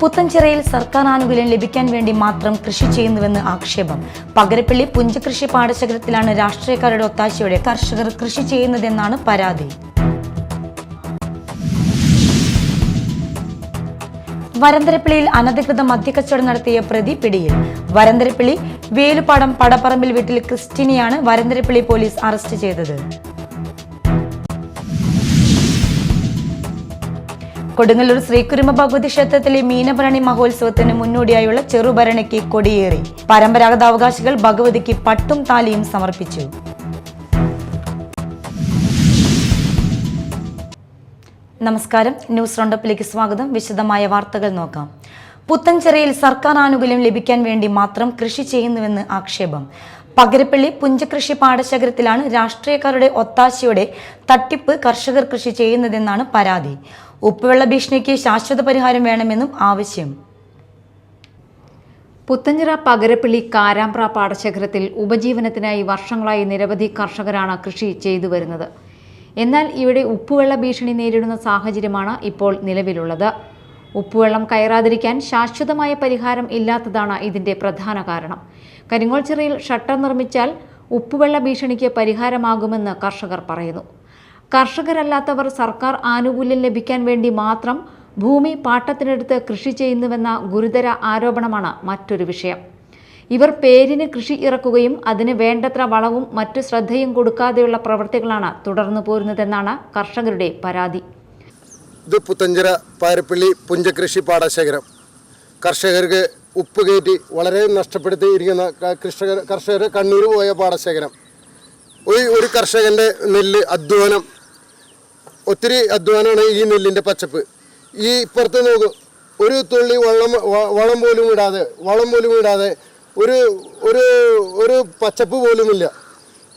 പുത്തൻചിറയിൽ സർക്കാർ ആനുകൂല്യം ലഭിക്കാൻ വേണ്ടി മാത്രം കൃഷി ചെയ്യുന്നുവെന്ന് ആക്ഷേപം. പകരപ്പള്ളി പുഞ്ചകൃഷി പാടശേഖരത്തിലാണ് രാഷ്ട്രീയക്കാരുടെ ഒത്താശയോടെ കർഷകർ കൃഷി ചെയ്യുന്നതെന്നാണ് പരാതി. വരന്തരപ്പള്ളിയിൽ അനധികൃത മദ്യക്കച്ചവടം നടത്തിയ പ്രതി പിടിയിൽ. വരന്തരപ്പള്ളി വേലുപാടം പടപ്പറമ്പിൽ വീട്ടിൽ ക്രിസ്റ്റിനെയാണ് വരന്തരപ്പള്ളി പോലീസ് അറസ്റ്റ് ചെയ്തത്. കൊടുങ്ങല്ലൂർ ശ്രീകുരുമ ഭഗവതി ക്ഷേത്രത്തിലെ മീനഭരണി മഹോത്സവത്തിന് മുന്നോടിയായുള്ള ചെറുഭരണിക്ക് കൊടിയേറി. പരമ്പരാഗത അവകാശികൾ ഭഗവതിക്ക് പട്ടും താലിയും സമർപ്പിച്ചു. നമസ്കാരം, ന്യൂസ് റൗണ്ടപ്പിലേക്ക് സ്വാഗതം. വിശദമായ വാർത്തകൾ നോക്കാം. പുത്തൻചിറയിൽ സർക്കാർ ആനുകൂല്യം ലഭിക്കാൻ വേണ്ടി മാത്രം കൃഷി ചെയ്യുന്നുവെന്ന് ആക്ഷേപം. പകരപ്പള്ളി പുഞ്ചകൃഷി പാടശേഖരത്തിലാണ് രാഷ്ട്രീയക്കാരുടെ ഒത്താശയോടെ തട്ടിപ്പ് കർഷകർ കൃഷി ചെയ്യുന്നതെന്നാണ് പരാതി. ഉപ്പുവെള്ള ഭീഷണിക്ക് ശാശ്വത പരിഹാരം വേണമെന്നും ആവശ്യം. പുത്തഞ്ചിറ പകരപ്പള്ളി കാരാമ്പ്ര പാടശേഖരത്തിൽ ഉപജീവനത്തിനായി വർഷങ്ങളായി നിരവധി കർഷകരാണ് കൃഷി ചെയ്തു വരുന്നത്. എന്നാൽ ഇവിടെ ഉപ്പുവെള്ള ഭീഷണി നേരിടുന്ന സാഹചര്യമാണ് ഇപ്പോൾ നിലവിലുള്ളത്. ഉപ്പുവെള്ളം കയറാതിരിക്കാൻ ശാശ്വതമായ പരിഹാരം ഇല്ലാത്തതാണ് ഇതിന്റെ പ്രധാന കാരണം. കരിങ്ങോൾച്ചിറയിൽ ഷട്ടർ നിർമ്മിച്ചാൽ ഉപ്പുവെള്ള ഭീഷണിക്ക് പരിഹാരമാകുമെന്ന് കർഷകർ പറയുന്നു. കർഷകരല്ലാത്തവർ സർക്കാർ ആനുകൂല്യം ലഭിക്കാൻ വേണ്ടി മാത്രം ഭൂമി പാട്ടത്തിനെടുത്ത് കൃഷി ചെയ്യുന്നുവെന്ന ഗുരുതര ആരോപണമാണ് മറ്റൊരു വിഷയം. ഇവർ പേരിന് കൃഷി ഇറക്കുകയും അതിന് വേണ്ടത്ര വളവും മറ്റു ശ്രദ്ധയും കൊടുക്കാതെയുള്ള പ്രവൃത്തികളാണ് തുടർന്നു പോരുന്നതെന്നാണ് കർഷകരുടെ പരാതി. ഇത് പുത്തഞ്ചിറ പകരപ്പള്ളി പുഞ്ചകൃഷി പാടശേഖരം കർഷകർക്ക് ഉപ്പ് കയറ്റി വളരെ നഷ്ടപ്പെടുത്തിയിരിക്കുന്ന കർഷകർ കണ്ണീര് പോയ പാടശേഖരം. ഒരു കർഷകൻ്റെ നെല്ല് അധ്വാനം, ഒത്തിരി അധ്വാനമാണ് ഈ നെല്ലിൻ്റെ പച്ചപ്പ്. ഈ ഇപ്പുറത്ത് നോക്കൂ, ഒരു തുള്ളി വളം പോലും ഇടാതെ ഒരു ഒരു ഒരു പച്ചപ്പ് പോലുമില്ല.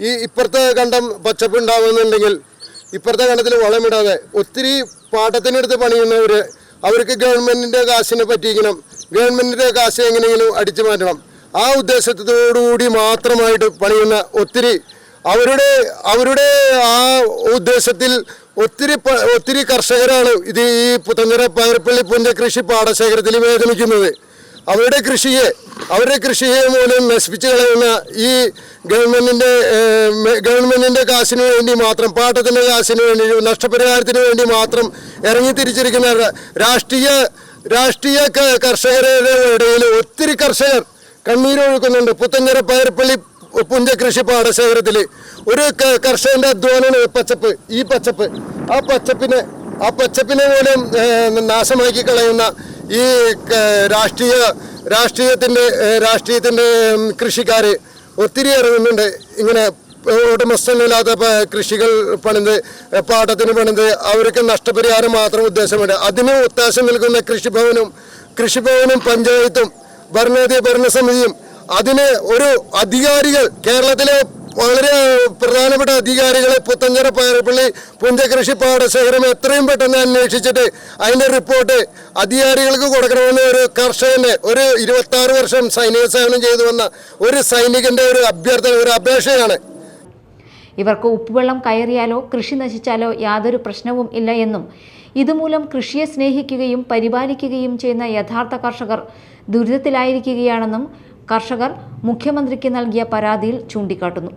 ഈ ഇപ്പുറത്തെ കണ്ടം പച്ചപ്പ് ഉണ്ടാകുന്നുണ്ടെങ്കിൽ ഇപ്പുറത്തെ കണ്ടത്തിൽ വളമിടാതെ ഒത്തിരി പാട്ടത്തിനെടുത്ത് പണിയുന്നവർ, അവർക്ക് ഗവൺമെൻറ്റിൻ്റെ കാശിനെ പറ്റിക്കണം, ഗവൺമെൻറ്റിൻ്റെ കാശ് എങ്ങനെയെങ്കിലും അടിച്ചു മാറ്റണം, ആ ഉദ്ദേശത്തോടുകൂടി മാത്രമായിട്ട് പണിയുന്ന ഒത്തിരി അവരുടെ ആ ഉദ്ദേശത്തിൽ ഒത്തിരി കർഷകരാണ് ഇത് ഈ പുത്തഞ്ചിറ പകരപ്പള്ളി പുഞ്ചകൃഷി പാടശേഖരത്തിൽ വേദനിക്കുന്നത്. അവരുടെ കൃഷിയെ മൂലം നശിപ്പിച്ച് കളയുന്ന ഈ ഗവൺമെന്റിന്റെ കാശിന് വേണ്ടി മാത്രം, പാട്ടത്തിന്റെ കാശിന് വേണ്ടി, നഷ്ടപരിഹാരത്തിന് വേണ്ടി മാത്രം ഇറങ്ങിത്തിരിച്ചിരിക്കുന്ന രാഷ്ട്രീയ കർഷകരുടെ ഇടയിൽ ഒത്തിരി കർഷകർ കണ്ണീരൊഴുക്കുന്നുണ്ട്. പുത്തഞ്ചിറ പകരപ്പള്ളി പുഞ്ചകൃഷി പാടശേഖരത്തിൽ ഒരു കർഷകന്റെ അധ്വാനമാണ് പച്ചപ്പ്. ഈ പച്ചപ്പ് ആ പച്ചപ്പിനെ പോലും നാശമാക്കി കളയുന്ന ഈ രാഷ്ട്രീയത്തിന്റെ കൃഷിക്കാർ ഒത്തിരി ഇറങ്ങുന്നുണ്ട്. ഇങ്ങനെ ഉടമസ്ഥനില്ലാത്ത കൃഷികൾ പണിത് പാട്ടത്തിന് പണിത് അവർക്ക് നഷ്ടപരിഹാരം മാത്രം ഉദ്ദേശമുണ്ട്. അതിന് ഒത്താശ നൽകുന്ന കൃഷിഭവനും പഞ്ചായത്തും ഭരണസമിതിയും അതിന് ഒരു അധികാരികൾ, കേരളത്തിലെ വളരെ പ്രധാനപ്പെട്ട അധികാരികളെ പുത്തഞ്ചിറ പകരപ്പള്ളി പുഞ്ചകൃഷി പാടശേഖരം എത്രയും പെട്ടെന്ന് അന്വേഷിച്ചിട്ട് അതിൻ്റെ റിപ്പോർട്ട് അധികാരികൾക്ക് കൊടുക്കണമെന്ന് ഒരു കർഷകൻ്റെ, ഒരു 26 വർഷം സൈനിക സേവനം ചെയ്തു വന്ന ഒരു സൈനികൻ്റെ ഒരു അപേക്ഷയാണ്. ഇവർക്ക് ഉപ്പുവെള്ളം കയറിയാലോ കൃഷി നശിച്ചാലോ യാതൊരു പ്രശ്നവും ഇല്ല എന്നും ഇതുമൂലം കൃഷിയെ സ്നേഹിക്കുകയും പരിപാലിക്കുകയും ചെയ്യുന്ന യഥാർത്ഥ കർഷകർ ദുരിതത്തിലായിരിക്കുകയാണെന്നും കർഷകർ മുഖ്യമന്ത്രിക്ക് നൽകിയ പരാതിയിൽ ചൂണ്ടിക്കാട്ടുന്നു.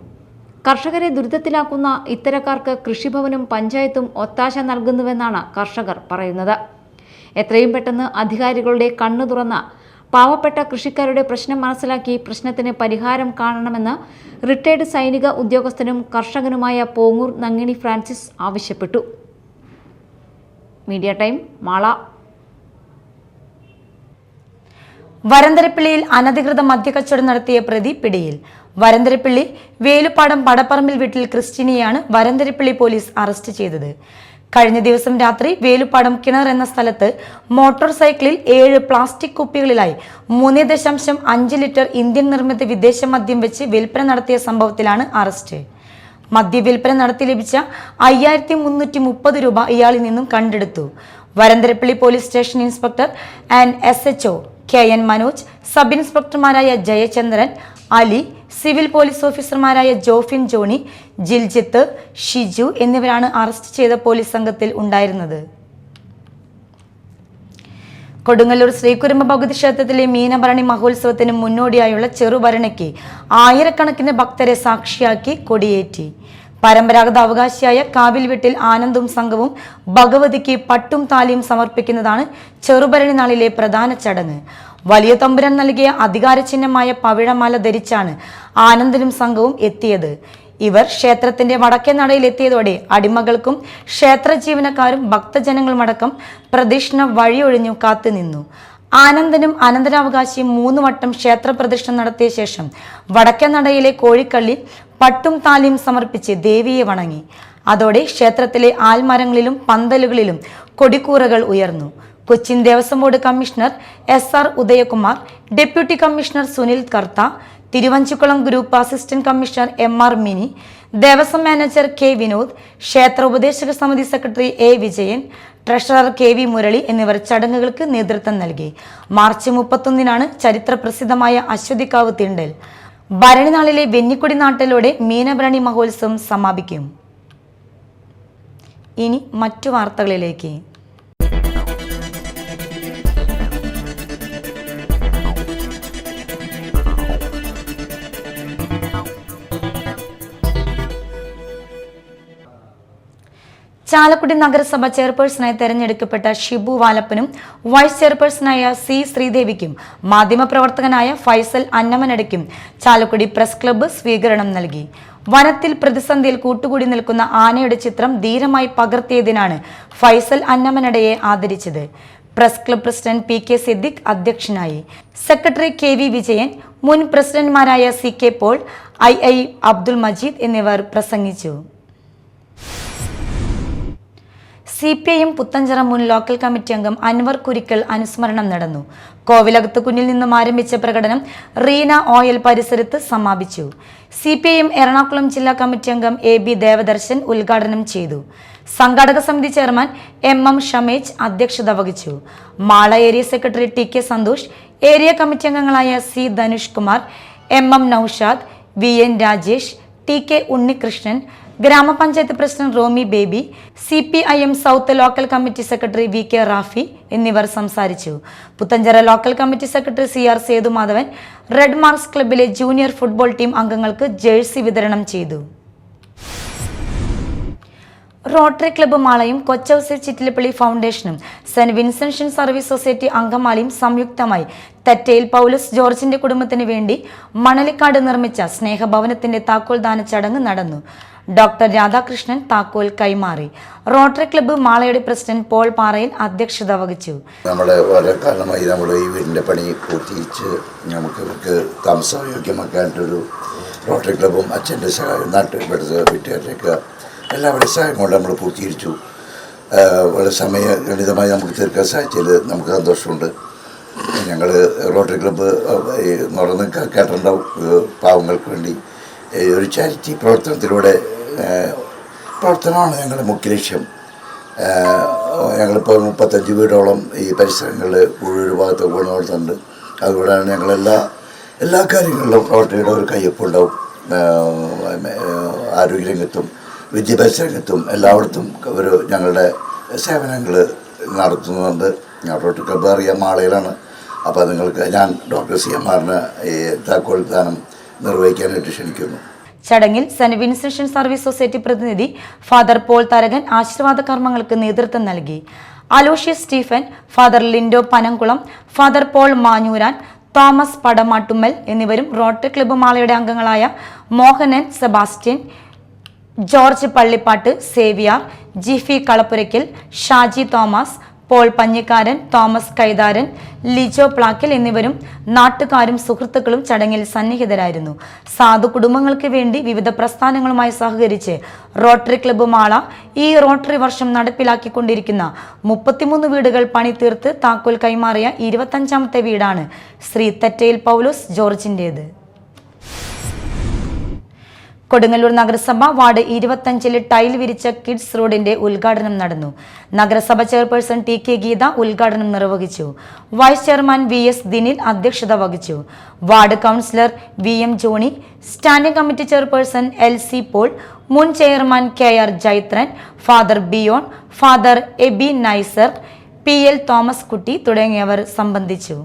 കർഷകരെ ദുരിതത്തിലാക്കുന്ന ഇത്തരക്കാർക്ക് കൃഷിഭവനും പഞ്ചായത്തും ഒത്താശ നൽകുന്നുവെന്നാണ് കർഷകർ പറയുന്നത്. എത്രയും പെട്ടെന്ന് അധികാരികളുടെ കണ്ണു തുറന്ന പാവപ്പെട്ട കൃഷിക്കാരുടെ പ്രശ്നം മനസ്സിലാക്കി പ്രശ്നത്തിന് പരിഹാരം കാണണമെന്ന് റിട്ടയർഡ് സൈനിക ഉദ്യോഗസ്ഥനും കർഷകനുമായ പോങ്ങൂർ നങ്ങിണി ഫ്രാൻസിസ് ആവശ്യപ്പെട്ടു. Media time, Mala. വരന്തരപ്പള്ളിയിൽ അനധികൃത മദ്യക്കച്ചവടം നടത്തിയ പ്രതി പിടിയിൽ. വരന്തരപ്പള്ളി വേലുപാടം പടപ്പറമ്പിൽ വീട്ടിൽ ക്രിസ്റ്റിനെയാണ് വരന്തരപ്പള്ളി പോലീസ് അറസ്റ്റ് ചെയ്തത്. കഴിഞ്ഞ ദിവസം രാത്രി വേലുപാടം കിണർ എന്ന സ്ഥലത്ത് മോട്ടോർ സൈക്കിളിൽ 7 പ്ലാസ്റ്റിക് കുപ്പികളിലായി 3.5 ലിറ്റർ ഇന്ത്യൻ നിർമ്മിത വിദേശ മദ്യം വെച്ച് വിൽപ്പന നടത്തിയ സംഭവത്തിലാണ് അറസ്റ്റ്. മദ്യവിൽപ്പന നടത്തി ലഭിച്ച 5330 രൂപ ഇയാളിൽ നിന്നും കണ്ടെടുത്തു. Varantharappilly police station inspector and SHO KN Manoj, sub ഇൻസ്പെക്ടർമാരായ ജയചന്ദ്രൻ, അലി, സിവിൽ പോലീസ് ഓഫീസർമാരായ ജോഫിൻ ജോണി, ജിൽജിത്ത്, ഷിജു എന്നിവരാണ് അറസ്റ്റ് ചെയ്ത പോലീസ് സംഘത്തിൽ ഉണ്ടായിരുന്നത്. കൊടുങ്ങല്ലൂർ ശ്രീകുരുമ്പ ഭഗവതി ക്ഷേത്രത്തിലെ മീനഭരണി മഹോത്സവത്തിന് മുന്നോടിയായുള്ള ചെറുഭരണിക്ക് ആയിരക്കണക്കിന് ഭക്തരെ സാക്ഷിയാക്കി കൊടിയേറ്റി. പരമ്പരാഗത അവകാശിയായ കാവിൽവെട്ടിൽ ആനന്ദും സംഘവും ഭഗവതിക്ക് പട്ടും താലിയും സമർപ്പിക്കുന്നതാണ് ചെറുഭരണി നാളിലെ പ്രധാന ചടങ്ങ്. വലിയ തമ്പുരാൻ നൽകിയ അധികാര ചിഹ്നമായ പവിഴമാല ധരിച്ചാണ് ആനന്ദനും സംഘവും എത്തിയത്. ഇവർ ക്ഷേത്രത്തിന്റെ വടക്കേ നടയിൽ എത്തിയതോടെ അടിമകൾക്കും ക്ഷേത്ര ജീവനക്കാരും ഭക്തജനങ്ങളുമടക്കം പ്രദക്ഷിണ വഴിയൊഴിഞ്ഞു കാത്തുനിന്നു. ആനന്ദനും അനന്തരാവകാശിയും 3 വട്ടം ക്ഷേത്ര പ്രദക്ഷിണം നടത്തിയ ശേഷം വടക്കേ നടയിലെ കോഴിക്കള്ളി പട്ടും താലിയും സമർപ്പിച്ച് ദേവിയെ വണങ്ങി. അതോടെ ക്ഷേത്രത്തിലെ ആൽമരങ്ങളിലും പന്തലുകളിലും കൊടിക്കൂറകൾ ഉയർന്നു. Cochin Devaswom board commissioner SR Udayakumar, deputy commissioner Sunil Kartha, Thiruvanchikulam group assistant commissioner MR Mini, Devaswom manager K Vinod, ക്ഷേത്ര ഉപദേശക സമിതി secretary A Vijayan, treasurer KV Murali എന്നിവർ ചടങ്ങുകൾക്ക് നേതൃത്വം നൽകി. മാർച്ച് 31-നാണ് ചരിത്ര പ്രസിദ്ധമായ അശ്വതിക്കാവ് തീണ്ടൽ. ഭരണിനാളിലെ വെന്നിക്കൊടി നാട്ടലോടെ മീനഭരണി മഹോത്സവം സമാപിക്കും. ഇനി മറ്റു വാർത്തകളിലേക്ക്. ചാലക്കുടി നഗരസഭ ചെയർപേഴ്സണായി തെരഞ്ഞെടുക്കപ്പെട്ട ഷിബു വാലപ്പനും വൈസ് ചെയർപേഴ്സണായ C ശ്രീദേവിക്കും മാധ്യമപ്രവർത്തകനായ ഫൈസൽ അന്നമനടയ്ക്കും ചാലക്കുടി പ്രസ് ക്ലബ്ബ് സ്വീകരണം നൽകി. വനത്തിൽ പ്രതിസന്ധിയിൽ കൂട്ടുകൂടി നിൽക്കുന്ന ആനയുടെ ചിത്രം ധീരമായി പകർത്തിയതിനാണ് ഫൈസൽ അന്നമനടയെ ആദരിച്ചത്. Press club president PK Siddique അധ്യക്ഷനായി. സെക്രട്ടറി KV വിജയൻ, മുൻ പ്രസിഡന്റുമാരായ CK Paul, II Abdul Majeed എന്നിവർ പ്രസംഗിച്ചു. CPIM പുത്തഞ്ചിറ മുൻ ലോക്കൽ കമ്മിറ്റി അംഗം അൻവർ കുരിക്കൽ അനുസ്മരണം നടന്നു. കോവിലകത്ത് കുന്നിൽ നിന്നും ആരംഭിച്ച പ്രകടനം റീന ഓയിൽ പരിസരത്ത് സമാപിച്ചു. CPIM എറണാകുളം ജില്ലാ കമ്മിറ്റി അംഗം AB ദേവദർശൻ ഉദ്ഘാടനം ചെയ്തു. സംഘാടക സമിതി ചെയർമാൻ MM ഷമേജ് അധ്യക്ഷത വഹിച്ചു. Mala area secretary TK Santhosh, area committee അംഗങ്ങളായ C Dhanush Kumar, MM Noushad, VN Rajesh, TK Unnikrishnan, ഗ്രാമപഞ്ചായത്ത് president Romi Baby, CPIM south local committee secretary VK Rafi എന്നിവർ സംസാരിച്ചു. Puthenchira local committee secretary CR Sethumadhavan red Marx ക്ലബിലെ ജൂനിയർ ഫുട്ബോൾ ടീം അംഗങ്ങൾക്ക് ജേഴ്സി വിതരണം ചെയ്തു. റോട്ടറി ക്ലബ്ബ് മാളയും കൊച്ചൌസി ചിറ്റിലപ്പള്ളി ഫൗണ്ടേഷനും സെന്റ് വിൻസെന്റ് സർവീസ് സൊസൈറ്റി അങ്കമാലിയും സംയുക്തമായി തെറ്റയിൽ പൗലോസ് ജോർജിന്റെ കുടുംബത്തിന് വേണ്ടി മണലിക്കാട് നിർമ്മിച്ച സ്നേഹഭവനത്തിന്റെ താക്കോൽദാന ചടങ്ങ് നടന്നു. ഡോക്ടർ രാധാകൃഷ്ണൻ താക്കോൽ കൈമാറി. റോട്ടറി ക്ലബ്ബ് മാളയുടെ പ്രസിഡന്റ് പോൾ പാറയിൽ അധ്യക്ഷത വഹിച്ചു. നമ്മുടെ വളരെ കാലമായി നമ്മുടെ ഈ വീടിൻ്റെ പണി പൂർത്തീകരിച്ച് നമുക്ക് ഇവർക്ക് താമസയോഗ്യമാക്കാനായിട്ടൊരു റോട്ടറി ക്ലബ്ബും അച്ഛൻ്റെ സഹായം നാട്ടിൽപ്പെടുത്ത വീട്ടുകാരുടെയൊക്കെ എല്ലാവരുടെയും സഹായം കൊണ്ട് നമ്മൾ പൂർത്തീകരിച്ചു. വളരെ സമയഗണിതമായി നമുക്ക് തീർക്കാൻ സാധിച്ചതിൽ നമുക്ക് സന്തോഷമുണ്ട്. ഞങ്ങൾ റോട്ടറി ക്ലബ്ബ് മറന്ന് കേട്ടിട്ടുണ്ടാവും, പാവങ്ങൾക്ക് വേണ്ടി ഒരു ചാരിറ്റി പ്രവർത്തനമാണ് ഞങ്ങളുടെ മുഖ്യ ലക്ഷ്യം. ഞങ്ങളിപ്പോൾ 35 വീടോളം ഈ പരിസരങ്ങളിൽ ഒരു ഭാഗത്ത് ഗുണപ്പെടുത്തുന്നുണ്ട്. അതുകൊണ്ടാണ് ഞങ്ങളെല്ലാ കാര്യങ്ങളിലും റോട്ടറിയുടെ ഒരു കയ്യൊപ്പുണ്ടാവും. ആരോഗ്യരംഗത്തും വിദ്യാഭ്യാസ രംഗത്തും എല്ലായിടത്തും ഞങ്ങളുടെ സേവനങ്ങൾ നടത്തുന്നുണ്ട്. ഞാൻ റോട്ടറി ക്ലബ്ബ് അറിയാൻ മാളയിലാണ്. അപ്പോൾ നിങ്ങൾക്ക് ഞാൻ ഡോക്ടർ CMRന് ഈ താക്കോൽ ദാനം നിർവഹിക്കാനായിട്ട് ക്ഷണിക്കുന്നു. ചടങ്ങിൽ സെന്റ് വിൻസെന്റ് സർവീസ് സൊസൈറ്റി പ്രതിനിധി ഫാദർ പോൾ തരകൻ ആശീർവാദ കർമ്മങ്ങൾക്ക് നേതൃത്വം നൽകി. Aloysius Stephen, father Lindo Panamkulam, father Paul Manjooran, Thomas Padamattummal എന്നിവരും റോട്ടറി ക്ലബ്ബ് മാളയുടെ അംഗങ്ങളായ Mohanan Sebastian, George Pallippattu, Xavier, Jifi Kalappurackal, Shaji Thomas, Paul Panjikkaran, Thomas Kaitharan, Lijo Plackal എന്നിവരും നാട്ടുകാരും സുഹൃത്തുക്കളും ചടങ്ങിൽ സന്നിഹിതരായിരുന്നു. സാധു കുടുംബങ്ങൾക്ക് വേണ്ടി വിവിധ പ്രസ്ഥാനങ്ങളുമായി സഹകരിച്ച് റോട്ടറി ക്ലബ്ബ് മാള ഈ റോട്ടറി വർഷം നടപ്പിലാക്കിക്കൊണ്ടിരിക്കുന്ന 33 വീടുകൾ പണി തീർത്ത് താക്കോൽ കൈമാറിയ 25ാമത്തെ വീടാണ് ശ്രീ തെറ്റയിൽ പൗലോസ് ജോർജിൻ്റേത്. കൊടുങ്ങല്ലൂർ നഗരസഭ വാർഡ് 25 ടൈൽ വിരിച്ച കിഡ്സ് റോഡിന്റെ ഉദ്ഘാടനം നടന്നു. നഗരസഭ ചെയർപേഴ്സൺ TK ഗീത ഉദ്ഘാടനം നിർവഹിച്ചു. വൈസ് ചെയർമാൻ VS ദിനിൽ അധ്യക്ഷത വഹിച്ചു. Ward councillor VM Johnny, standing committee chairperson LC Paul, മുൻ ചെയർമാൻ KR ജൈത്രൻ, ഫാദർ ബിയോൺ, father Eby Naisar, PL Thomas Kutty തുടങ്ങിയവർ സംബന്ധിച്ചു.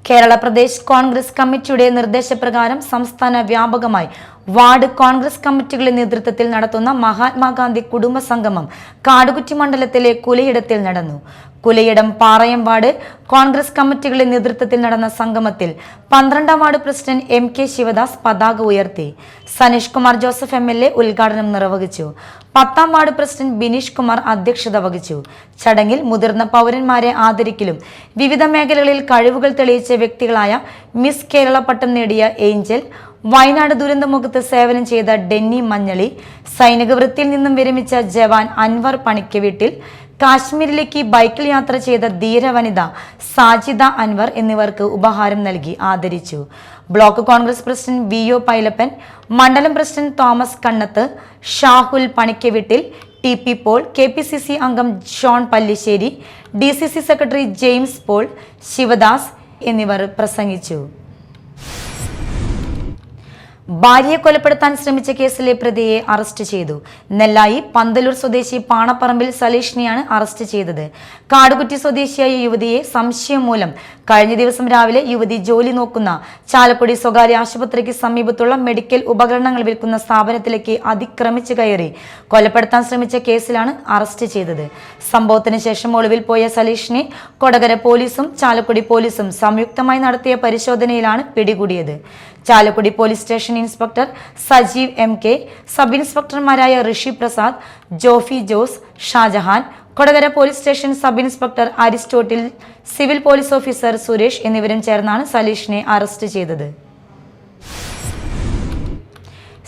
കേരള പ്രദേശ് കോൺഗ്രസ് കമ്മിറ്റിയുടെ നിർദ്ദേശപ്രകാരം സംസ്ഥാന വ്യാപകമായി വാർഡ് കോൺഗ്രസ് കമ്മിറ്റികളുടെ നേതൃത്വത്തിൽ നടത്തുന്ന മഹാത്മാഗാന്ധി കുടുംബ സംഗമം കാടുകുറ്റി മണ്ഡലത്തിലെ കുലയിടത്തിൽ നടന്നു. കുലയിടം പാറയം വാർഡ് കോൺഗ്രസ് കമ്മിറ്റികളുടെ നേതൃത്വത്തിൽ നടന്ന സംഗമത്തിൽ 12ാം വാർഡ് പ്രസിഡന്റ് MK ശിവദാസ് പതാക ഉയർത്തി. സനീഷ് കുമാർ ജോസഫ് MLA ഉദ്ഘാടനം നിർവഹിച്ചു. 10ാം വാർഡ് പ്രസിഡന്റ് ബിനീഷ് കുമാർ അധ്യക്ഷത വഹിച്ചു. ചടങ്ങിൽ മുതിർന്ന പൗരന്മാരെ ആദരിക്കലും വിവിധ മേഖലകളിൽ കഴിവുകൾ തെളിയിച്ച വ്യക്തികളായ മിസ് കേരള പട്ടം നേടിയ ഏഞ്ചൽ, വയനാട് ദുരന്തമുഖത്ത് സേവനം ചെയ്ത ഡെന്നി മഞ്ഞളി, സൈനിക വൃത്തിയിൽ നിന്നും വിരമിച്ച ജവാൻ അൻവർ പണിക്കവീട്ടിൽ, കാശ്മീരിലേക്ക് ബൈക്കിൽ യാത്ര ചെയ്ത ധീരവനിത സാജിദ അൻവർ എന്നിവർക്ക് ഉപഹാരം നൽകി ആദരിച്ചു. Block Congress president VO Pailappan, മണ്ഡലം president Thomas Kannath, Shahul Panikkaveettil, TP Paul, KPCC അംഗം Shone Pallissery, DCC secretary James Paul, Sivadas എന്നിവർ പ്രസംഗിച്ചു. ഭാര്യയെ കൊലപ്പെടുത്താൻ ശ്രമിച്ച കേസിലെ പ്രതിയെ അറസ്റ്റ് ചെയ്തു. നെല്ലായി പന്തലൂർ സ്വദേശി പാണപ്പറമ്പിൽ സലീഷിനെയാണ് അറസ്റ്റ് ചെയ്തത്. കാടുകുറ്റി സ്വദേശിയായ യുവതിയെ സംശയം മൂലം കഴിഞ്ഞ ദിവസം രാവിലെ യുവതി ജോലി നോക്കുന്ന ചാലക്കുടി സ്വകാര്യ ആശുപത്രിക്ക് സമീപത്തുള്ള മെഡിക്കൽ ഉപകരണങ്ങൾ വിൽക്കുന്ന സ്ഥാപനത്തിലേക്ക് അതിക്രമിച്ചു കയറി കൊലപ്പെടുത്താൻ ശ്രമിച്ച കേസിലാണ് അറസ്റ്റ് ചെയ്തത്. സംഭവത്തിന് ശേഷം ഒളിവിൽ പോയ സലീഷിനെ കൊടകര പോലീസും ചാലക്കുടി പോലീസും സംയുക്തമായി നടത്തിയ പരിശോധനയിലാണ് പിടികൂടിയത്. Chalakudy police station inspector Sajeev MK, sub ഇൻസ്പെക്ടർമാരായ Rishi Prasad, Jofy Jose, Shajahan, Kodakara police station sub inspector Aristotle, civil police officer Suresh എന്നിവരും ചേർന്നാണ് സലീഷിനെ അറസ്റ്റ് ചെയ്തത്.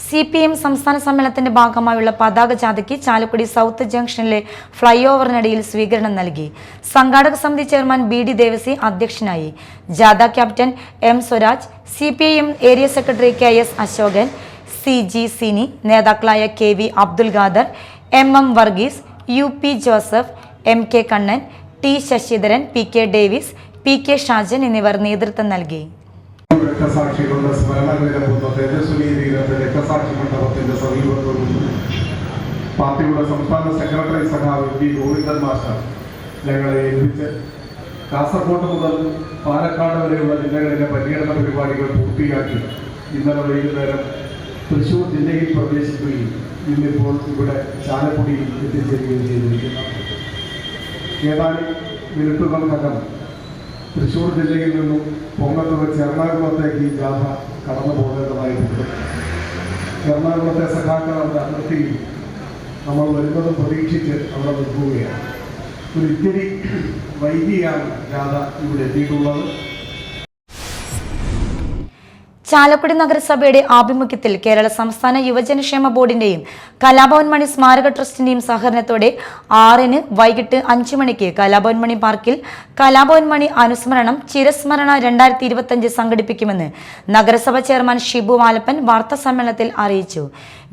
CPM സംസ്ഥാന സമ്മേളനത്തിന്റെ ഭാഗമായുള്ള പതാക ജാഥയ്ക്ക് ചാലക്കുടി സൗത്ത് ജംഗ്ഷനിലെ ഫ്ലൈ ഓവറിനടിയിൽ സ്വീകരണം നൽകി. സംഘാടക സമിതി ചെയർമാൻ BD ദേവസി അധ്യക്ഷനായി. ജാഥ captain M Swaraj, CPIM area secretary KS Ashokan, CG Sini, നേതാക്കളായ KV Abdul Khader, MM Varghese, UP Joseph, MK Kannan, T Sasidharan, PK Davis, PK Shajan എന്നിവർ നേതൃത്വം നൽകി. രക്തസാക്ഷികളുടെ സ്മരണകളിലെത്തുന്ന തേജസ്വിനി തീരത്തെ രക്തസാക്ഷി മണ്ഡപത്തിന്റെ സമീപത്തോടും പാർട്ടിയുടെ സംസ്ഥാന സെക്രട്ടറി സഖാവ് V ഗോവിന്ദൻ മാസ്റ്റർ ഞങ്ങളെ ഏൽപ്പിച്ച് കാസർഗോഡ് മുതൽ പാലക്കാട് വരെയുള്ള ജില്ലകളിലെ പര്യടന പരിപാടികൾ പൂർത്തിയാക്കി ഇന്നലെ വൈകുന്നേരം തൃശ്ശൂർ ജില്ലയിൽ പ്രവേശിക്കുകയും ഇന്നിപ്പോൾ ഇവിടെ ചാലക്കുടിയിൽ എത്തിച്ചേരുകയും ചെയ്തിരിക്കുന്നു. ഏതാനും മിനിറ്റുകൾക്കകം തൃശ്ശൂർ ജില്ലയിൽ നിന്നും പൊങ്ങത്ത് വെച്ച് എറണാകുളത്തേക്ക് ഈ ജാഥ കടന്നു പോകേണ്ടതായിട്ടുണ്ട്. എറണാകുളത്തെ സഖാക്കൾ അവിടെ അതിർത്തി നമ്മൾ വരുന്നതും പ്രതീക്ഷിച്ച് അവിടെ നിൽക്കുകയാണ്. ഒരു ഇത്തിരി വൈകിയാണ് ജാഥ ഇവിടെ എത്തിയിട്ടുള്ളത്. ചാലക്കുടി നഗരസഭയുടെ ആഭിമുഖ്യത്തിൽ കേരള സംസ്ഥാന യുവജനക്ഷേമ ബോർഡിന്റെയും കലാഭവൻ മണി സ്മാരക ട്രസ്റ്റിന്റെയും സഹകരണത്തോടെ 6-ന് വൈകിട്ട് 5 മണിക്ക് കലാഭവൻ മണി പാർക്കിൽ കലാഭവൻ മണി അനുസ്മരണം ചിരസ്മരണ 2025 സംഘടിപ്പിക്കുമെന്ന് നഗരസഭ ചെയർമാൻ ഷിബു വാലപ്പൻ വാർത്താസമ്മേളനത്തിൽ അറിയിച്ചു.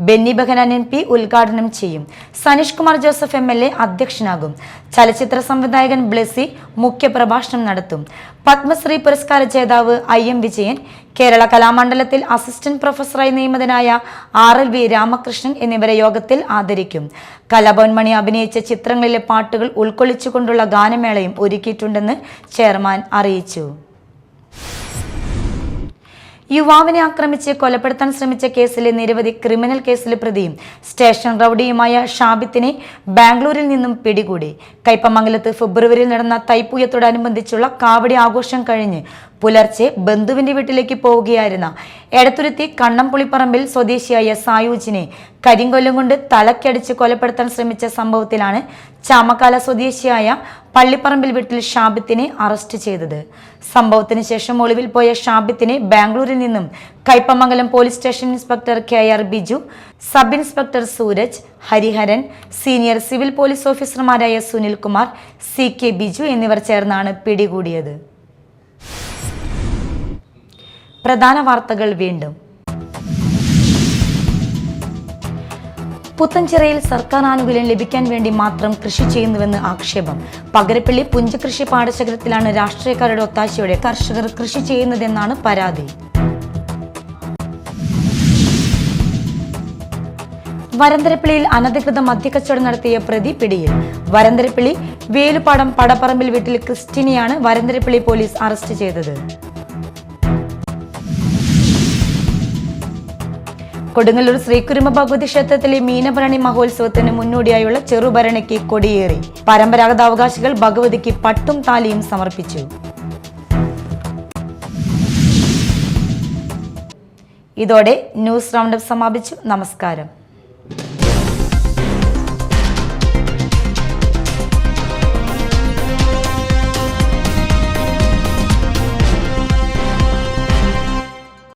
ബെന്നി ബെഹനാൻ MP ഉദ്ഘാടനം ചെയ്യും. സനീഷ് കുമാർ ജോസഫ് MLA അധ്യക്ഷനാകും. ചലച്ചിത്ര സംവിധായകൻ ബ്ലെസി മുഖ്യപ്രഭാഷണം നടത്തും. പത്മശ്രീ പുരസ്കാര ജേതാവ് IM വിജയൻ, കേരള കലാമണ്ഡലത്തിൽ അസിസ്റ്റന്റ് പ്രൊഫസറായി നിയമിതനായ RLV രാമകൃഷ്ണൻ എന്നിവരെ യോഗത്തിൽ ആദരിക്കും. കലാഭവൻ മണി അഭിനയിച്ച ചിത്രങ്ങളിലെ പാട്ടുകൾ ഉൾക്കൊള്ളിച്ചുകൊണ്ടുള്ള ഗാനമേളയും ഒരുക്കിയിട്ടുണ്ടെന്ന് ചെയർമാൻ അറിയിച്ചു. യുവാവിനെ ആക്രമിച്ച് കൊലപ്പെടുത്താൻ ശ്രമിച്ച കേസിലെ നിരവധി ക്രിമിനൽ കേസിലെ പ്രതിയും സ്റ്റേഷൻ റൌഡിയുമായ ഷാബിത്തിനെ ബാംഗ്ലൂരിൽ നിന്നും പിടികൂടി. കയ്പമംഗലത്ത് ഫെബ്രുവരിയിൽ നടന്ന തൈപ്പൂയത്തോടനുബന്ധിച്ചുള്ള കാവടി ആഘോഷം കഴിഞ്ഞ് പുലർച്ചെ ബന്ധുവിന്റെ വീട്ടിലേക്ക് പോവുകയായിരുന്ന എടത്തുരുത്തി കണ്ണംപുളിപ്പറമ്പിൽ സ്വദേശിയായ സായൂജിനെ കരിങ്കൊല്ലം കൊണ്ട് തലക്കടിച്ച് കൊലപ്പെടുത്താൻ ശ്രമിച്ച സംഭവത്തിലാണ് ചാമക്കാല സ്വദേശിയായ പള്ളിപ്പറമ്പിൽ വീട്ടിൽ ഷാബിത്തിനെ അറസ്റ്റ് ചെയ്തത്. സംഭവത്തിന് ശേഷം ഒളിവിൽ പോയ ഷാബിത്തിനെ ബാംഗ്ലൂരിൽ നിന്നും Kaipamangalam police station inspector KR Biju, sub inspector Sooraj, Hariharan, senior civil police ഓഫീസർമാരായ സുനിൽ കുമാർ, CK ബിജു എന്നിവർ ചേർന്നാണ് പിടികൂടിയത്. പ്രധാന വാർത്തകൾ വീണ്ടും. പുത്തൻചിറയിൽ സർക്കാർ ആനുകൂല്യം ലഭിക്കാൻ വേണ്ടി മാത്രം കൃഷി ചെയ്യുന്നുവെന്ന് ആക്ഷേപം. പകരപ്പള്ളി പുഞ്ചകൃഷി പാടശേഖരത്തിലാണ് രാഷ്ട്രീയക്കാരുടെ ഒത്താശയോടെ കർഷകർ കൃഷി ചെയ്യുന്നതെന്നാണ് പരാതി. വരന്തരപ്പിള്ളിയിൽ അനധികൃത മദ്യക്കച്ചവടം നടത്തിയ പ്രതി പിടിയിൽ. വരന്തരപ്പിള്ളി വേലുപാടം പടപ്പറമ്പിൽ വീട്ടിൽ ക്രിസ്റ്റിനെയാണ് വരന്തരപ്പിള്ളി പോലീസ് അറസ്റ്റ് ചെയ്തത്. കൊടുങ്ങല്ലൂർ ശ്രീകുരുമ ഭഗവതി ക്ഷേത്രത്തിലെ മീനഭരണി മഹോത്സവത്തിന് മുന്നോടിയായുള്ള ചെറുഭരണിക്ക് കൊടിയേറി. പരമ്പരാഗത അവകാശികൾ ഭഗവതിക്ക് പട്ടും താലിയും സമർപ്പിച്ചു. ഇതോടെ ന്യൂസ് റൗണ്ടപ്പ് സമാപിച്ചു. നമസ്കാരം.